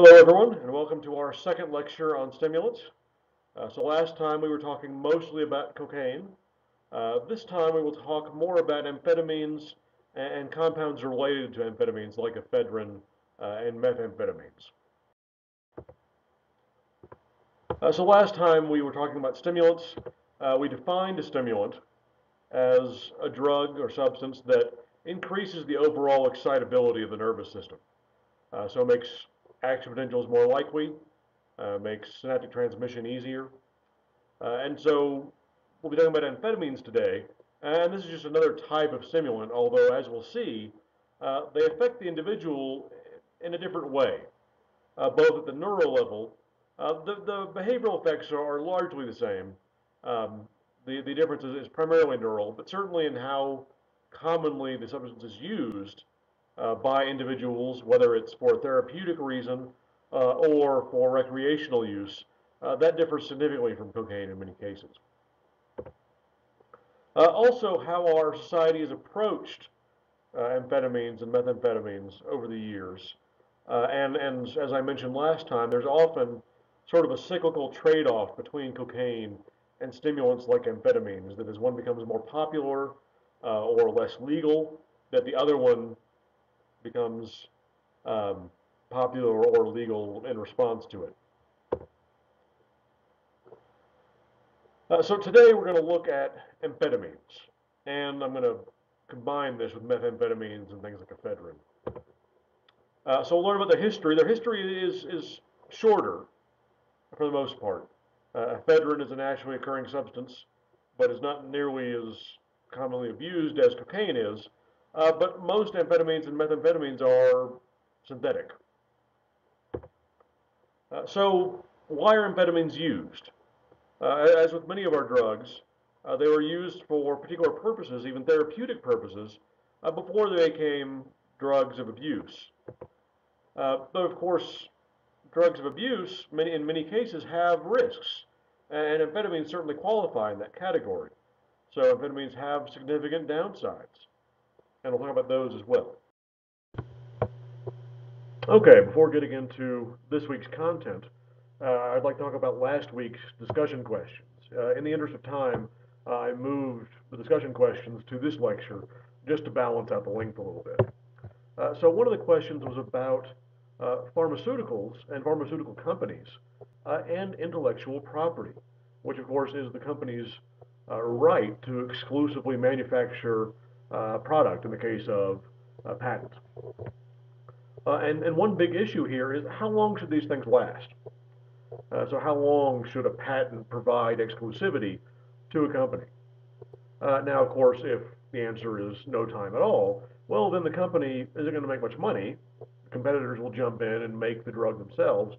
Hello everyone, and welcome to our second lecture on stimulants. So last time we were talking mostly about cocaine. This time we will talk more about amphetamines and compounds related to amphetamines like ephedrine and methamphetamines. So last time we were talking about stimulants. We defined a stimulant as a drug or substance that increases the overall excitability of the nervous system. So it makes action potentials more likely, makes synaptic transmission easier. And so we'll be talking about amphetamines today, and this is just another type of stimulant, although as we'll see, they affect the individual in a different way, both at the neural level. The behavioral effects are largely the same. Um, the difference is primarily neural, but certainly in how commonly the substance is used by individuals, whether it's for a therapeutic reason or for recreational use, that differs significantly from cocaine in many cases. Also, how our society has approached amphetamines and methamphetamines over the years. And as I mentioned last time, there's often sort of a cyclical trade-off between cocaine and stimulants like amphetamines, that as one becomes more popular or less legal, that the other one becomes um, popular or legal in response to it. So today we're going to look at amphetamines, and I'm going to combine this with methamphetamines and things like ephedrine. So we'll learn about their history. Their history is shorter for the most part. Ephedrine is a naturally occurring substance, but is not nearly as commonly abused as cocaine is. But most amphetamines and methamphetamines are synthetic. So why are amphetamines used? As with many of our drugs, they were used for particular purposes, even therapeutic purposes, before they became drugs of abuse. But of course, drugs of abuse, in many cases, have risks, and amphetamines certainly qualify in that category. So amphetamines have significant downsides, and we'll talk about those as well. Okay, before getting into this week's content, I'd like to talk about last week's discussion questions. In the interest of time, I moved the discussion questions to this lecture just to balance out the length a little bit. So one of the questions was about pharmaceuticals and pharmaceutical companies and intellectual property, which of course is the company's right to exclusively manufacture product in the case of patent. And one big issue here is how long should these things last? So how long should a patent provide exclusivity to a company? Now, of course, if the answer is no time at all, well, then the company isn't going to make much money. Competitors will jump in and make the drug themselves,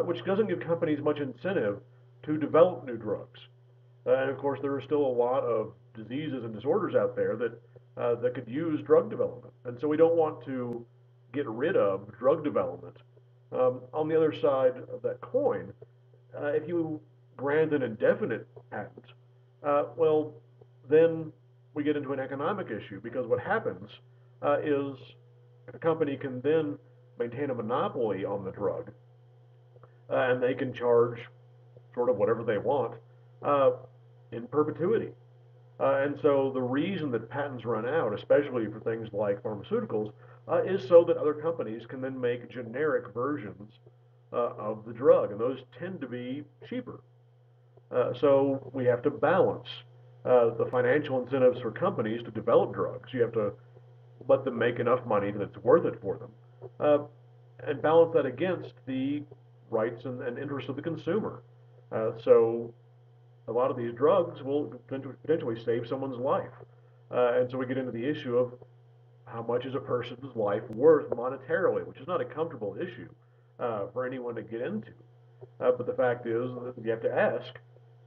which doesn't give companies much incentive to develop new drugs. And of course, there are still a lot of diseases and disorders out there that could use drug development. And so we don't want to get rid of drug development. On the other side of that coin, if you grant an indefinite patent, well, then we get into an economic issue because what happens is a company can then maintain a monopoly on the drug and they can charge sort of whatever they want uh, in perpetuity. And so the reason that patents run out, especially for things like pharmaceuticals, is so that other companies can then make generic versions of the drug, and those tend to be cheaper. So we have to balance the financial incentives for companies to develop drugs. You have to let them make enough money that it's worth it for them, uh, and balance that against the rights and interests of the consumer. So a lot of these drugs will potentially save someone's life. And so we get into the issue of how much is a person's life worth monetarily, which is not a comfortable issue for anyone to get into. But the fact is that you have to ask,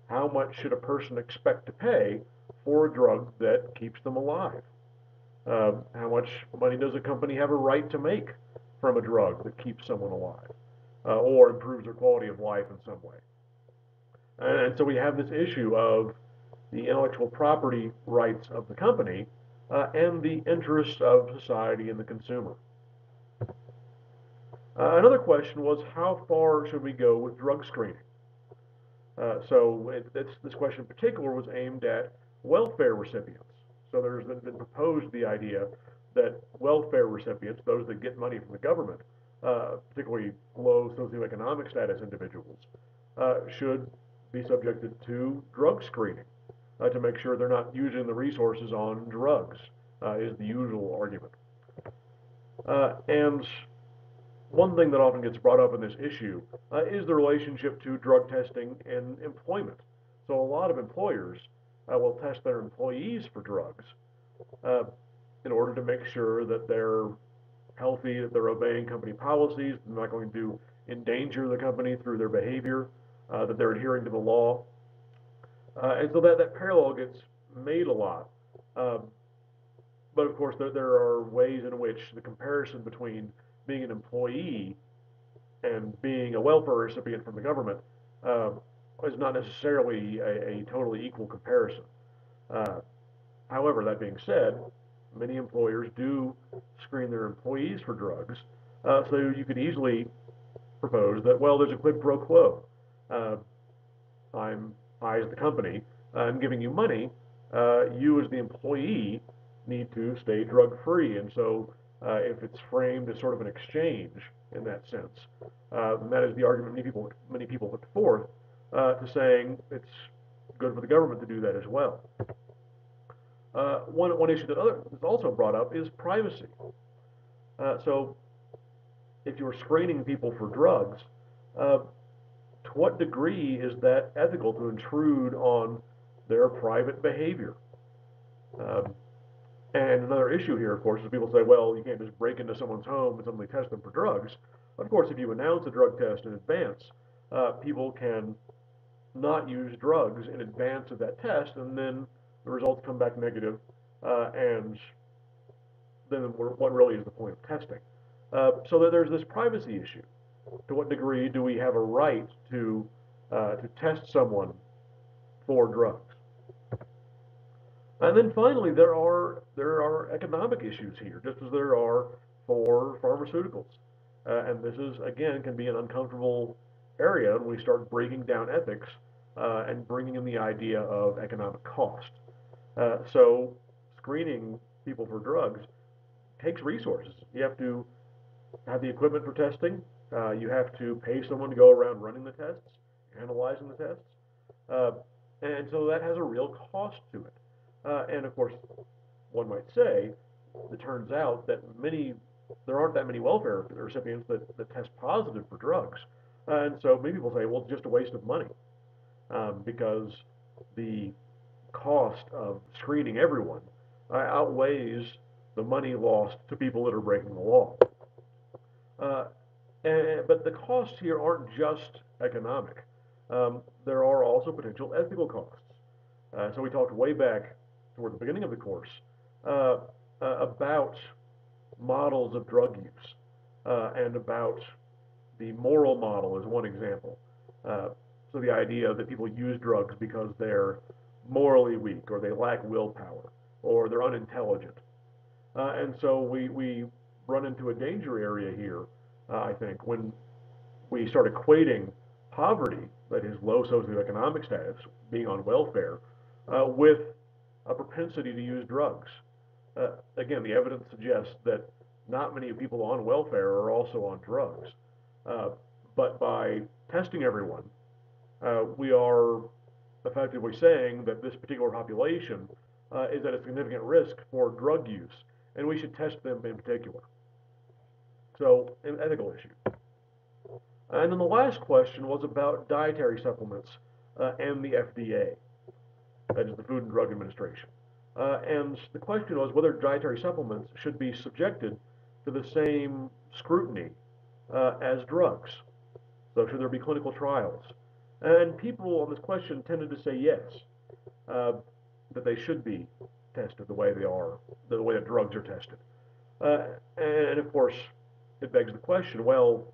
how much should a person expect to pay for a drug that keeps them alive? How much money does a company have a right to make from a drug that keeps someone alive or improves their quality of life in some way? And so we have this issue of the intellectual property rights of the company and the interests of society and the consumer. Another question was, how far should we go with drug screening? This question in particular was aimed at welfare recipients. So there's been proposed the idea that welfare recipients, those that get money from the government, particularly low socioeconomic status individuals, should be subjected to drug screening to make sure they're not using the resources on drugs, is the usual argument. And one thing that often gets brought up in this issue is the relationship to drug testing and employment. So a lot of employers will test their employees for drugs uh, in order to make sure that they're healthy, that they're obeying company policies, they're not going to endanger the company through their behavior, that they're adhering to the law. And so that parallel gets made a lot. Uh, but of course, there are ways in which the comparison between being an employee and being a welfare recipient from the government uh, is not necessarily a totally equal comparison. Uh, However, that being said, many employers do screen their employees for drugs, so you could easily propose that, well, there's a quid pro quo. Uh, I'm, I as the company, I'm giving you money. You as the employee need to stay drug free. And so if it's framed as sort of an exchange in that sense, that is the argument many people put forth to saying it's good for the government to do that as well. One issue that is also brought up is privacy. So if you're screening people for drugs, uh, to what degree is that ethical to intrude on their private behavior? Um, and another issue here, of course, is people say, well, you can't just break into someone's home and suddenly test them for drugs. Of course, if you announce a drug test in advance, people can not use drugs in advance of that test, and then the results come back negative, and then what really is the point of testing? So that there's this privacy issue. To what degree do we have a right to test someone for drugs? And then finally, there are economic issues here, just as there are for pharmaceuticals. And this is again can be an uncomfortable area when we start breaking down ethics and bringing in the idea of economic cost. So screening people for drugs takes resources. You have to have the equipment for testing. You have to pay someone to go around running the tests, analyzing the tests. Uh, and so that has a real cost to it. And of course, one might say, it turns out that there aren't that many welfare recipients that test positive for drugs. And so many people say, well, it's just a waste of money because the cost of screening everyone outweighs the money lost to people that are breaking the law. Uh, but the costs here aren't just economic. There are also potential ethical costs. So we talked way back toward the beginning of the course uh, about models of drug use and about the moral model is one example. Uh, so the idea that people use drugs because they're morally weak or they lack willpower or they're unintelligent. And so we run into a danger area here, I think, when we start equating poverty, that is low socioeconomic status, being on welfare, with a propensity to use drugs. Again, the evidence suggests that not many people on welfare are also on drugs. Uh, but by testing everyone, we are effectively saying that this particular population is at a significant risk for drug use, and we should test them in particular. So, an ethical issue. And then the last question was about dietary supplements and the FDA, that is the Food and Drug Administration. And the question was whether dietary supplements should be subjected to the same scrutiny as drugs. So should there be clinical trials? And people on this question tended to say yes, uh, that they should be tested the way they are, the way that drugs are tested. Uh, and of course, it begs the question, well,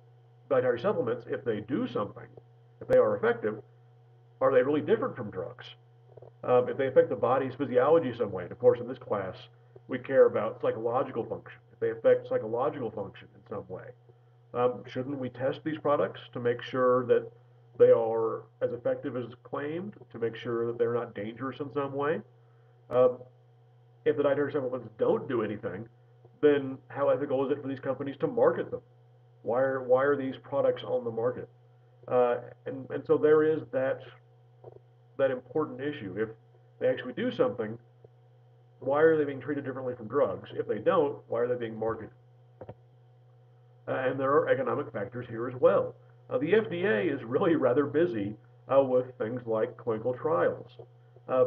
dietary supplements, if they do something, if they are effective, are they really different from drugs? If they affect the body's physiology some way, and of course in this class we care about psychological function, if they affect psychological function in some way, Shouldn't we test these products to make sure that they are as effective as claimed, to make sure that they're not dangerous in some way? Uh, if the dietary supplements don't do anything, then how ethical is it for these companies to market them? Why are these products on the market? And so there is that important issue. If they actually do something, why are they being treated differently from drugs? If they don't, why are they being marketed? And there are economic factors here as well. The FDA is really rather busy with things like clinical trials. Uh,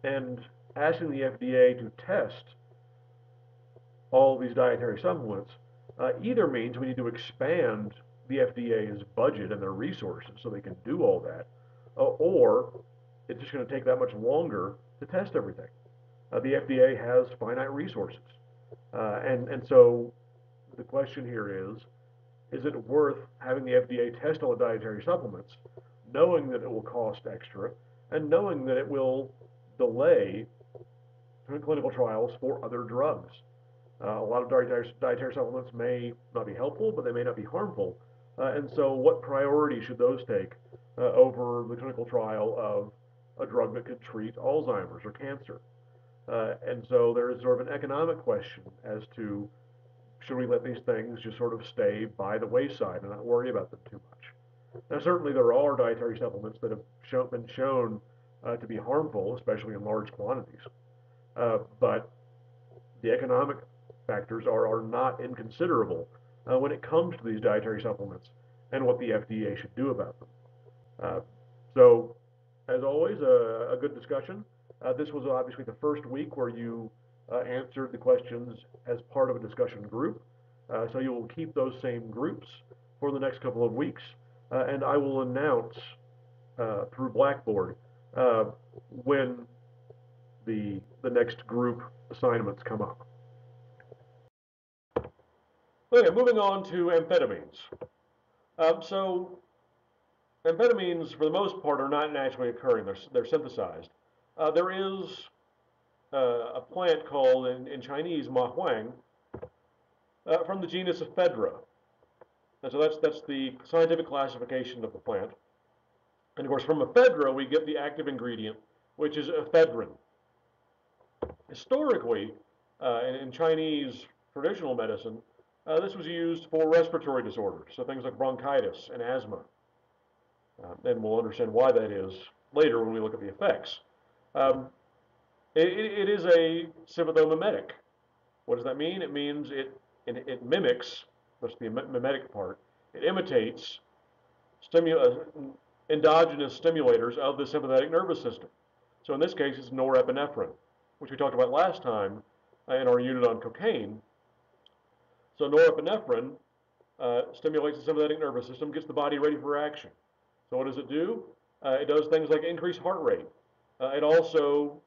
and asking the FDA to test all of these dietary supplements either means we need to expand the FDA's budget and their resources so they can do all that, or it's just going to take that much longer to test everything. The FDA has finite resources. And so the question here is it worth having the FDA test all the dietary supplements, knowing that it will cost extra, and knowing that it will delay clinical trials for other drugs? A lot of dietary supplements may not be helpful, but they may not be harmful. And so what priority should those take over the clinical trial of a drug that could treat Alzheimer's or cancer? And so there is sort of an economic question as to should we let these things just sort of stay by the wayside and not worry about them too much? Now, certainly there are dietary supplements that have been shown to be harmful, especially in large quantities. But the economic factors are not inconsiderable when it comes to these dietary supplements and what the FDA should do about them. Uh, so, as always, a good discussion. This was obviously the first week where you answered the questions as part of a discussion group. So you will keep those same groups for the next couple of weeks. And I will announce through Blackboard when the next group assignments come up. Okay, moving on to amphetamines. So amphetamines, for the most part, are not naturally occurring. They're synthesized. There is a plant called, in Chinese, ma huang, from the genus Ephedra. And so that's the scientific classification of the plant. And of course, from ephedra, we get the active ingredient, which is ephedrine. Historically, in Chinese traditional medicine, this was used for respiratory disorders, so things like bronchitis and asthma. And we'll understand why that is later when we look at the effects. Um, it is a sympathomimetic. What does that mean? It means it mimics, that's the mimetic part, it imitates endogenous stimulators of the sympathetic nervous system. So in this case, it's norepinephrine, which we talked about last time in our unit on cocaine. So norepinephrine stimulates the sympathetic nervous system, gets the body ready for action. So what does it do? It does things like increase heart rate. It also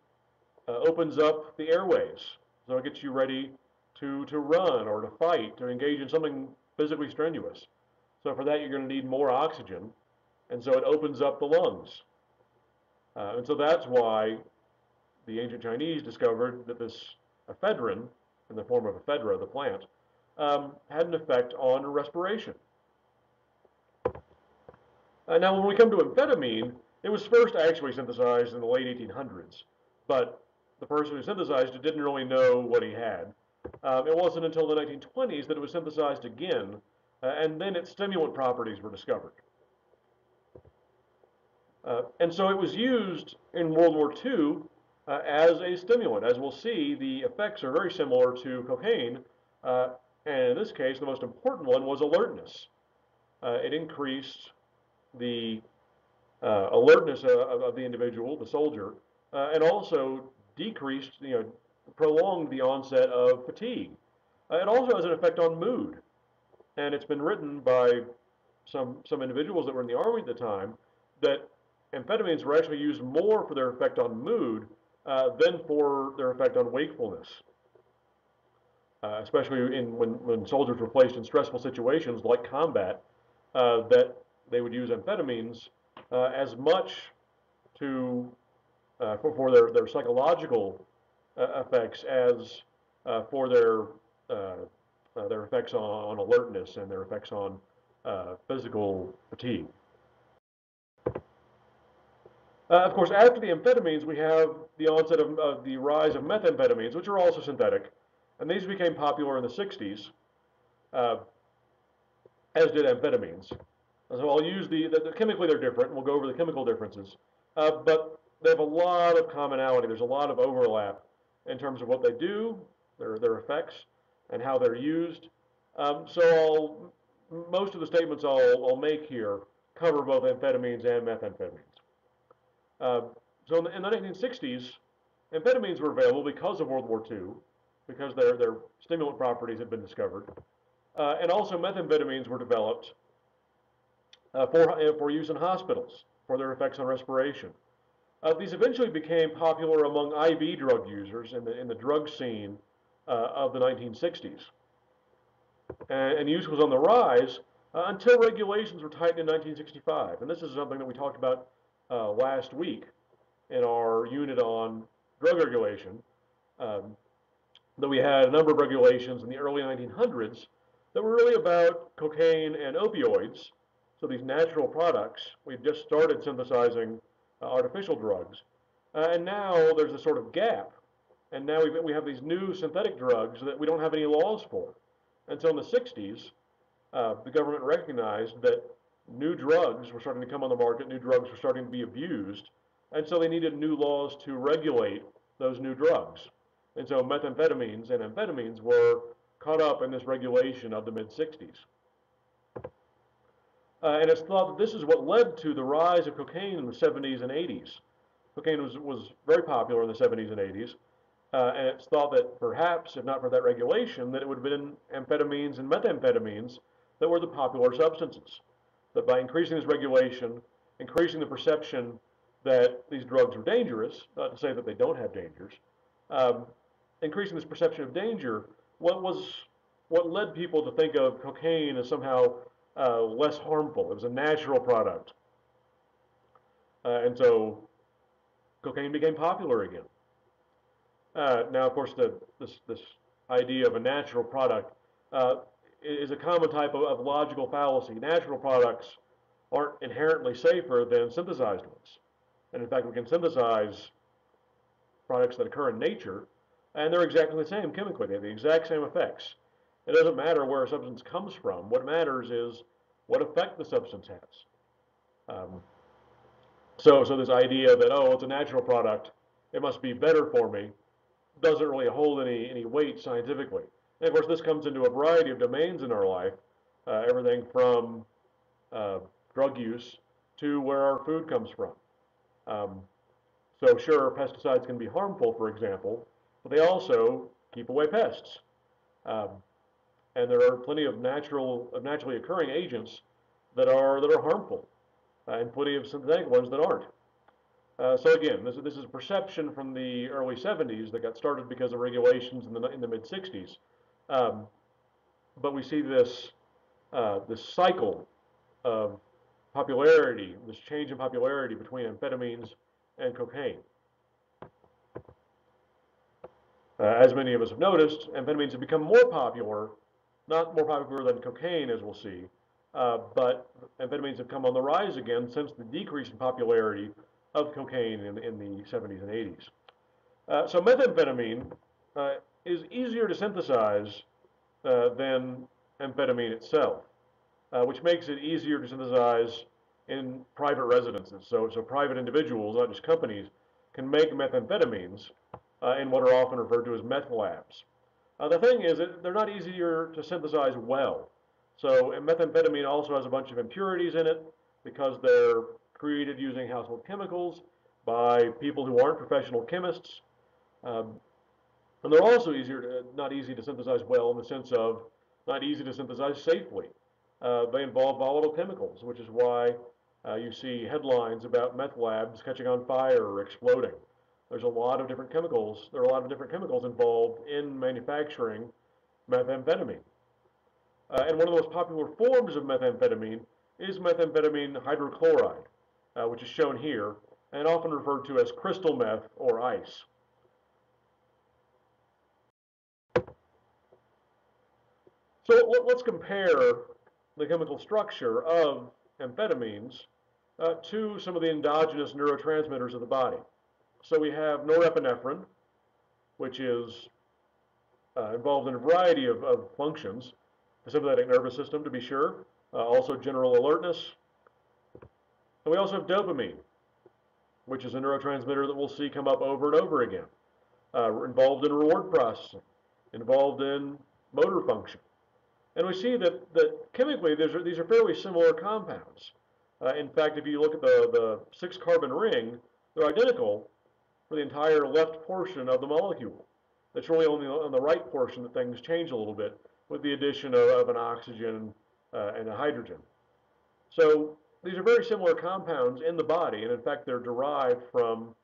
opens up the airways, so it gets you ready to run or to fight, to engage in something physically strenuous. So for that, you're going to need more oxygen, and so it opens up the lungs. And so that's why the ancient Chinese discovered that this ephedrine, in the form of ephedra, the plant, had an effect on respiration. Now, when we come to amphetamine, it was first actually synthesized in the late 1800s, but the person who synthesized it didn't really know what he had. It wasn't until the 1920s that it was synthesized again, and then its stimulant properties were discovered. And so it was used in World War II as a stimulant. As we'll see, the effects are very similar to cocaine, and in this case, the most important one was alertness. It increased the alertness of the individual, the soldier, and also decreased, prolonged the onset of fatigue. It also has an effect on mood, and it's been written by some individuals that were in the army at the time that amphetamines were actually used more for their effect on mood than for their effect on wakefulness, especially when soldiers were placed in stressful situations like combat, that they would use amphetamines as much for their psychological effects as for their their effects on alertness and their effects on physical fatigue. Of course, after the amphetamines, we have the onset of the rise of methamphetamines, which are also synthetic, and these became popular in the 60s, uh, as did amphetamines. So I'll use chemically they're different, and we'll go over the chemical differences, but they have a lot of commonality. There's a lot of overlap in terms of what they do, their effects, and how they're used. Most of the statements I'll make here cover both amphetamines and methamphetamines. Uh, in the 1960s, amphetamines were available because of World War II, because their stimulant properties had been discovered, and also methamphetamines were developed for use in hospitals for their effects on respiration. These eventually became popular among IV drug users in the drug scene of the 1960s. And use was on the rise until regulations were tightened in 1965. And this is something that we talked about last week in our unit on drug regulation, that we had a number of regulations in the early 1900s that were really about cocaine and opioids, so these natural products. We just started synthesizing artificial drugs, and now there's a sort of gap, and now we have these new synthetic drugs that we don't have any laws for. And so in the 60s, the government recognized that new drugs were starting to come on the market, new drugs were starting to be abused, and so they needed new laws to regulate those new drugs. And so methamphetamines and amphetamines were caught up in this regulation of the mid-60s. And it's thought that this is what led to the rise of cocaine in the 70s and 80s. Cocaine was very popular in the 70s and 80s, and it's thought that perhaps, if not for that regulation, that it would have been amphetamines and methamphetamines that were the popular substances. That by increasing this regulation, increasing the perception that these drugs were dangerous, not to say that they don't have dangers, increasing this perception of danger, what led people to think of cocaine as somehow less harmful. It was a natural product. And so cocaine became popular again. Now, of course, this idea of a natural product is a common type of logical fallacy. Natural products aren't inherently safer than synthesized ones. And in fact, we can synthesize products that occur in nature, and they're exactly the same chemically. They have the exact same effects. It doesn't matter where a substance comes from. What matters is what effect the substance has. So this idea that, oh, it's a natural product, it must be better for me, doesn't really hold any weight scientifically. And of course, this comes into a variety of domains in our life, everything from drug use to where our food comes from. So sure, pesticides can be harmful, for example, but they also keep away pests. And there are plenty of naturally occurring agents that are harmful, and plenty of synthetic ones that aren't. So again, this is a perception from the early 70s that got started because of regulations in the mid 60s. But we see this cycle of popularity, this change in popularity between amphetamines and cocaine. As many of us have noticed, amphetamines have become more popular, not more popular than cocaine, as we'll see, but amphetamines have come on the rise again since the decrease in popularity of cocaine in the 70s and 80s. So methamphetamine is easier to synthesize than amphetamine itself, which makes it easier to synthesize in private residences. So private individuals, not just companies, can make methamphetamines in what are often referred to as meth labs. The thing is that they're not easier to synthesize well. So methamphetamine also has a bunch of impurities in it because they're created using household chemicals by people who aren't professional chemists. And they're also not easy to synthesize well in the sense of not easy to synthesize safely. They involve volatile chemicals, which is why you see headlines about meth labs catching on fire or exploding. There's a lot of different chemicals. There are a lot of different chemicals involved in manufacturing methamphetamine. And one of the most popular forms of methamphetamine is methamphetamine hydrochloride, which is shown here, and often referred to as crystal meth or ice. So let's compare the chemical structure of amphetamines to some of the endogenous neurotransmitters of the body. So we have norepinephrine, which is involved in a variety of functions, the sympathetic nervous system to be sure, also general alertness. And we also have dopamine, which is a neurotransmitter that we'll see come up over and over again, involved in reward processing, involved in motor function. And we see that chemically these are fairly similar compounds. In fact, if you look at the six-carbon ring, they're identical for the entire left portion of the molecule. It's really only on the right portion that things change a little bit with the addition of an oxygen and a hydrogen. So these are very similar compounds in the body, and in fact, they're derived from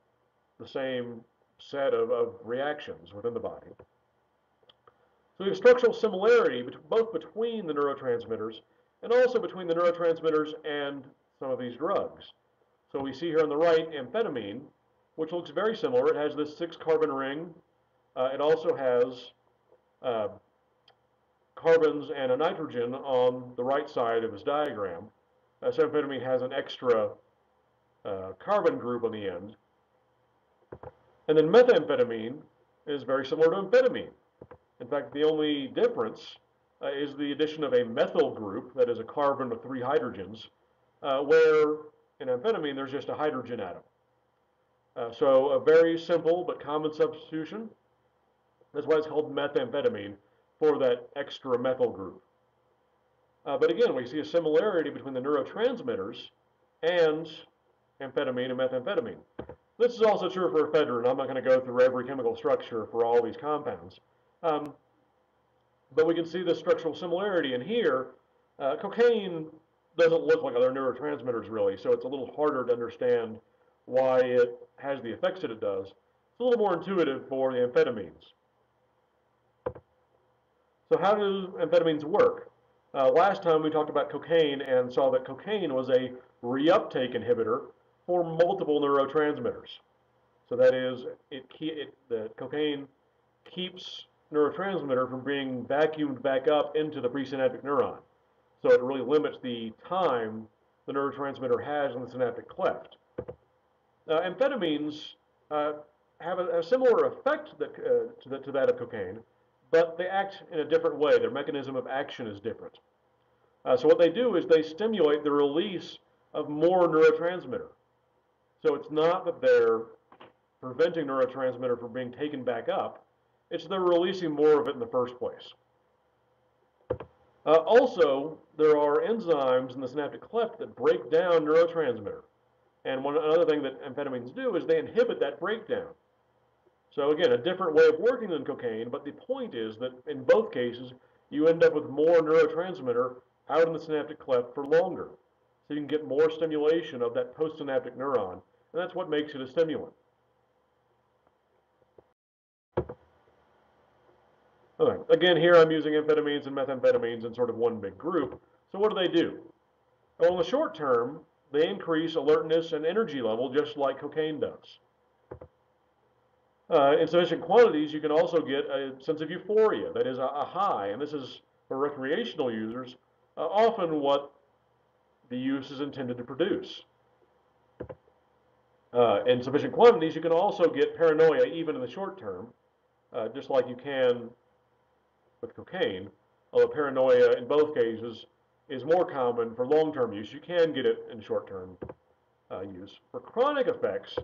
the same set of reactions within the body. So we have structural similarity both between the neurotransmitters and also between the neurotransmitters and some of these drugs. So we see here on the right amphetamine, which looks very similar. It has this six-carbon ring. It also has carbons and a nitrogen on the right side of this diagram. So amphetamine has an extra carbon group on the end. And then methamphetamine is very similar to amphetamine. In fact, the only difference is the addition of a methyl group, that is a carbon with three hydrogens, where in amphetamine there's just a hydrogen atom. So a very simple but common substitution. That's why it's called methamphetamine, for that extra methyl group. But again, we see a similarity between the neurotransmitters and amphetamine and methamphetamine. This is also true for ephedrine. I'm not going to go through every chemical structure for all these compounds. But we can see the structural similarity. And here, cocaine doesn't look like other neurotransmitters really, so it's a little harder to understand why it has the effects that it does. It's a little more intuitive for the amphetamines. So how do amphetamines work? Last time we talked about cocaine and saw that cocaine was a reuptake inhibitor for multiple neurotransmitters. So that is, the cocaine keeps neurotransmitter from being vacuumed back up into the presynaptic neuron. So it really limits the time the neurotransmitter has in the synaptic cleft. Amphetamines have a similar effect to that of cocaine, but they act in a different way. Their mechanism of action is different. So what they do is they stimulate the release of more neurotransmitter. So it's not that they're preventing neurotransmitter from being taken back up, it's they're releasing more of it in the first place. Also, there are enzymes in the synaptic cleft that break down neurotransmitter. And another thing that amphetamines do is they inhibit that breakdown. So again, a different way of working than cocaine, but the point is that in both cases, you end up with more neurotransmitter out in the synaptic cleft for longer. So you can get more stimulation of that postsynaptic neuron, and that's what makes it a stimulant. Okay. Again, here I'm using amphetamines and methamphetamines in sort of one big group. So what do? Well, in the short term, they increase alertness and energy level just like cocaine does. In sufficient quantities, you can also get a sense of euphoria, that is a high, and this is for recreational users, often what the use is intended to produce. In sufficient quantities, you can also get paranoia even in the short term, just like you can with cocaine, although paranoia in both cases is more common for long-term use. You can get it in short-term use. For chronic effects,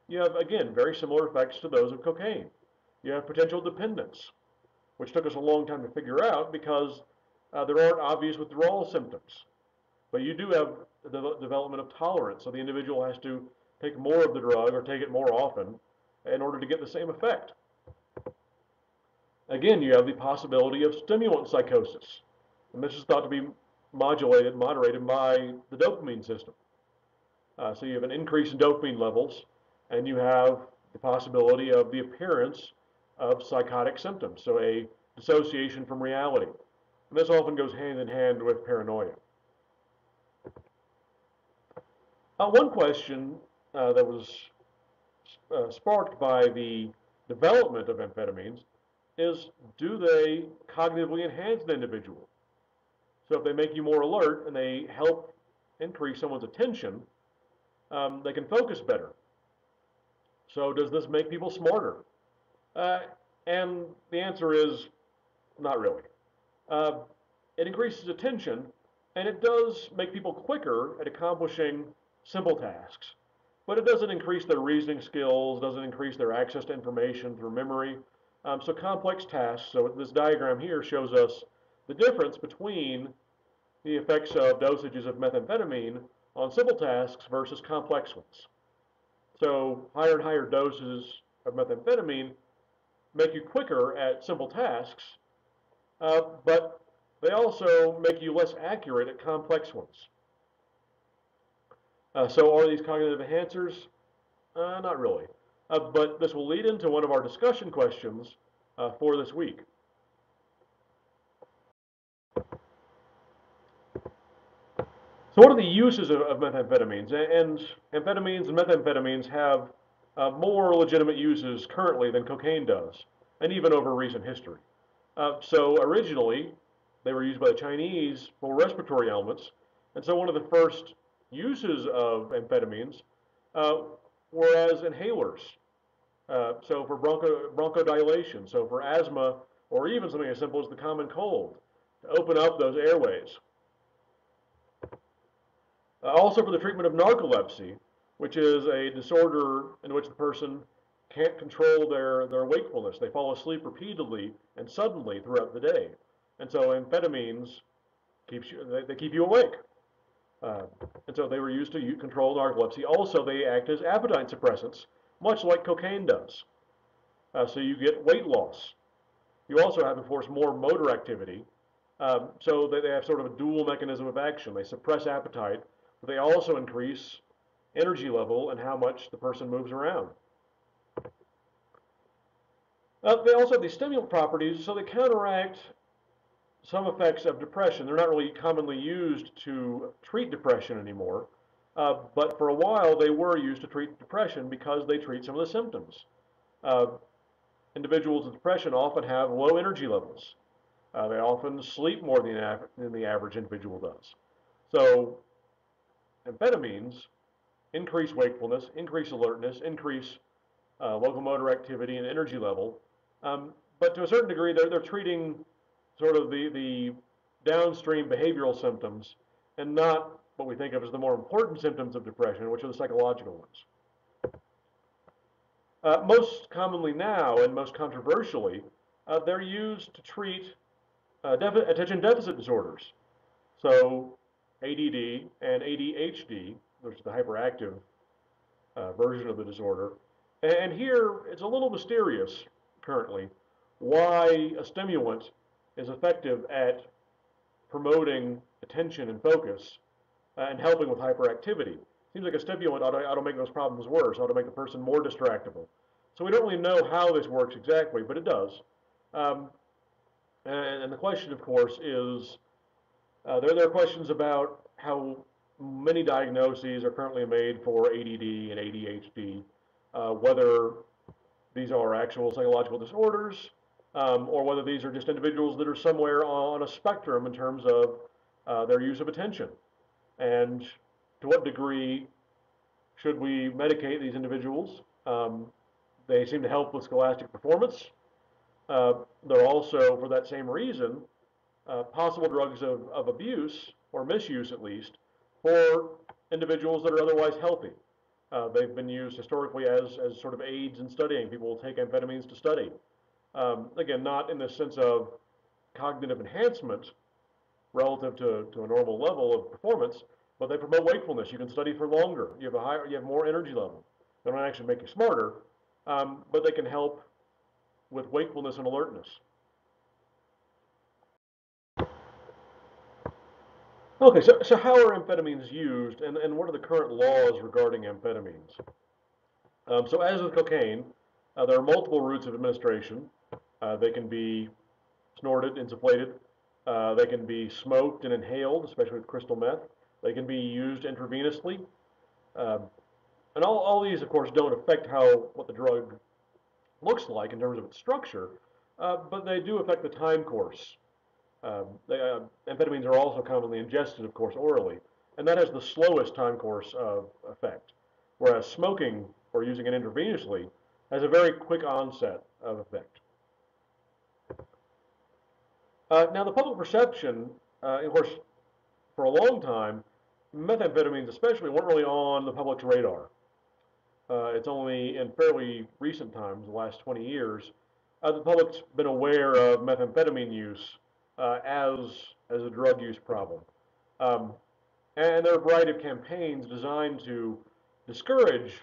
you have, again, very similar effects to those of cocaine. You have potential dependence, which took us a long time to figure out because there aren't obvious withdrawal symptoms. But you do have the development of tolerance, so the individual has to take more of the drug or take it more often in order to get the same effect. Again, you have the possibility of stimulant psychosis, and this is thought to be moderated by the dopamine system. So you have an increase in dopamine levels, and you have the possibility of the appearance of psychotic symptoms, so a dissociation from reality. And this often goes hand in hand with paranoia. One question that was sparked by the development of amphetamines is, do they cognitively enhance an individual? So if they make you more alert and they help increase someone's attention, they can focus better. So does this make people smarter? Uh, and the answer is not really. Uh, it increases attention, and it does make people quicker at accomplishing simple tasks. But it doesn't increase their reasoning skills, doesn't increase their access to information through memory. So complex tasks, so this diagram here shows us the difference between the effects of dosages of methamphetamine on simple tasks versus complex ones. So higher and higher doses of methamphetamine make you quicker at simple tasks, but they also make you less accurate at complex ones. So are these cognitive enhancers? Not really. But this will lead into one of our discussion questions for this week. So what are the uses of methamphetamines? And amphetamines and methamphetamines have more legitimate uses currently than cocaine does, and even over recent history. So originally, they were used by the Chinese for respiratory ailments, and so one of the first uses of amphetamines uh, were as inhalers. So for bronchodilation, so for asthma, or even something as simple as the common cold, to open up those airways. Also for the treatment of narcolepsy, which is a disorder in which the person can't control their wakefulness. They fall asleep repeatedly and suddenly throughout the day. And so amphetamines they keep you awake. Uh, and so they were used to control narcolepsy. Also, they act as appetite suppressants, much like cocaine does. So you get weight loss. You also have, of course, more motor activity. So they have sort of a dual mechanism of action. They suppress appetite, but they also increase energy level and how much the person moves around. They also have these stimulant properties, so they counteract some effects of depression. They're not really commonly used to treat depression anymore, but for a while they were used to treat depression because they treat some of the symptoms. Uh, Individuals with depression often have low energy levels. They often sleep more than the average individual does. So amphetamines increase wakefulness, increase alertness, increase locomotor activity and energy level. But to a certain degree, they're treating sort of the downstream behavioral symptoms and not what we think of as the more important symptoms of depression, which are the psychological ones. Most commonly now, and most controversially, they're used to treat attention deficit disorders. So ADD and ADHD, which is the hyperactive version of the disorder. And here it's a little mysterious currently why a stimulant is effective at promoting attention and focus and helping with hyperactivity. Seems like a stimulant ought to make those problems worse, ought to make the person more distractible. So we don't really know how this works exactly, but it does. Um, and the question, of course, is there are questions about how many diagnoses are currently made for ADD and ADHD, whether these are actual psychological disorders, or whether these are just individuals that are somewhere on a spectrum in terms of their use of attention. And to what degree should we medicate these individuals? They seem to help with scholastic performance. They're also, for that same reason, possible drugs of abuse, or misuse at least, for individuals that are otherwise healthy. They've been used historically as sort of aids in studying. People will take amphetamines to study. Again, not in the sense of cognitive enhancement relative to a normal level of performance, but they promote wakefulness. You can study for longer. You have more energy level. They don't actually make you smarter, but they can help with wakefulness and alertness. Okay, so how are amphetamines used, and what are the current laws regarding amphetamines? So as with cocaine, there are multiple routes of administration. They can be snorted, insufflated. They can be smoked and inhaled, especially with crystal meth. They can be used intravenously. Uh, and all these, of course, don't affect what the drug looks like in terms of its structure, but they do affect the time course. Amphetamines are also commonly ingested, of course, orally, and that has the slowest time course of effect, whereas smoking or using it intravenously has a very quick onset of effect. Now, the public perception, of course, for a long time, methamphetamines especially weren't really on the public's radar. It's only in fairly recent times, the last 20 years, the public's been aware of methamphetamine use as a drug use problem. Um, and there are a variety of campaigns designed to discourage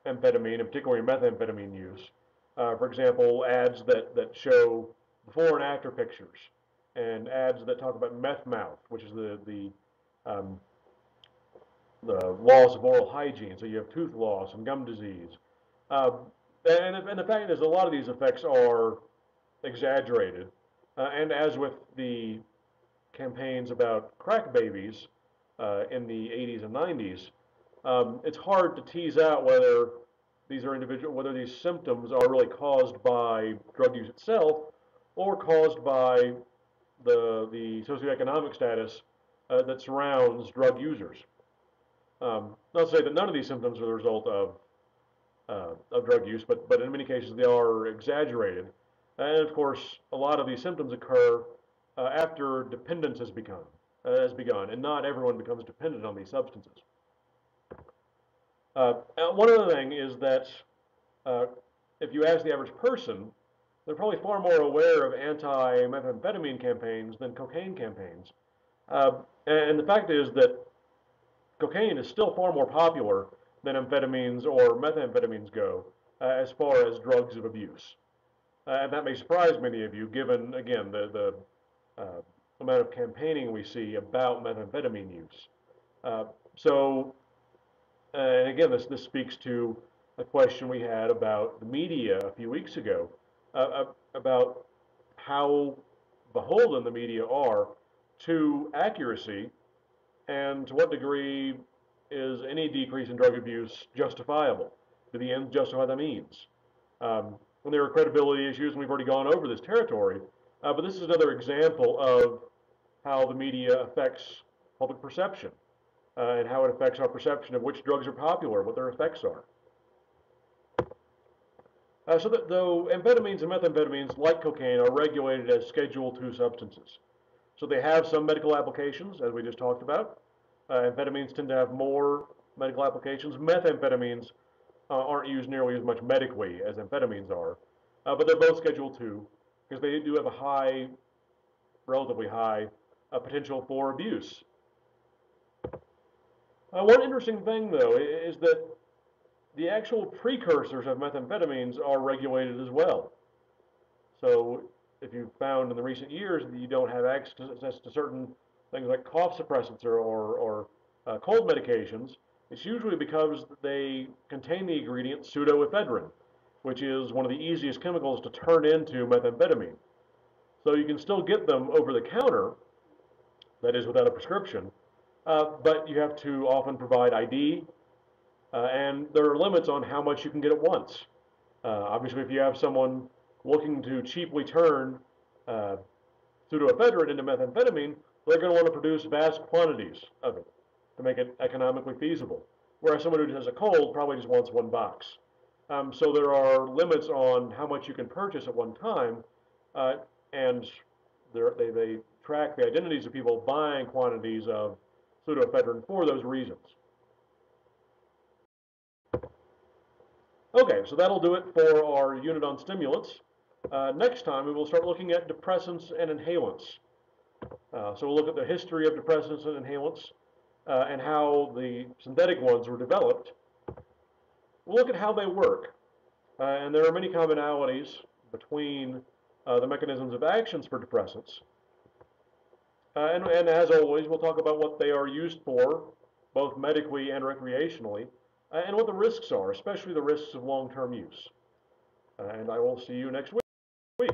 amphetamine, and particularly methamphetamine use. For example, ads that show before and after pictures, and ads that talk about meth mouth, which is um, the loss of oral hygiene. So you have tooth loss and gum disease. Uh, and the fact is, a lot of these effects are exaggerated. And as with the campaigns about crack babies in the 80s and 90s, it's hard to tease out whether whether these symptoms are really caused by drug use itself or caused by the socioeconomic status that surrounds drug users. Not to say that none of these symptoms are the result of drug use, but in many cases they are exaggerated. And of course, a lot of these symptoms occur after dependence has begun, and not everyone becomes dependent on these substances. One other thing is that uh, if you ask the average person, they're probably far more aware of anti-methamphetamine campaigns than cocaine campaigns. And the fact is that cocaine is still far more popular than amphetamines or methamphetamines go as far as drugs of abuse. And that may surprise many of you, given, again, the amount of campaigning we see about methamphetamine use. Uh, so, and again, this speaks to a question we had about the media a few weeks ago, about how beholden the media are to accuracy, and to what degree is any decrease in drug abuse justifiable? Do the ends justify the means? When there are credibility issues, and we've already gone over this territory, but this is another example of how the media affects public perception and how it affects our perception of which drugs are popular, what their effects are. So that though amphetamines and methamphetamines, like cocaine, are regulated as Schedule II substances. So they have some medical applications, as we just talked about. Amphetamines tend to have more medical applications. Methamphetamines aren't used nearly as much medically as amphetamines are, but they're both Schedule II because they do have a relatively high potential for abuse. One interesting thing, though, is that the actual precursors of methamphetamines are regulated as well. So if you've found in the recent years that you don't have access to certain things like cough suppressants or cold medications, it's usually because they contain the ingredient pseudoephedrine, which is one of the easiest chemicals to turn into methamphetamine. So you can still get them over the counter, that is without a prescription, but you have to often provide ID, and there are limits on how much you can get at once. Obviously, if you have someone looking to cheaply turn uh, pseudoephedrine into methamphetamine, they're going to want to produce vast quantities of it to make it economically feasible. Whereas someone who has a cold probably just wants one box. So there are limits on how much you can purchase at one time, uh, and they track the identities of people buying quantities of pseudoephedrine for those reasons. Okay, so that'll do it for our unit on stimulants. Next time we will start looking at depressants and inhalants. So we'll look at the history of depressants and inhalants and how the synthetic ones were developed. We'll look at how they work. And there are many commonalities between the mechanisms of actions for depressants. And as always, we'll talk about what they are used for, both medically and recreationally, and what the risks are, especially the risks of long-term use. And I will see you next week.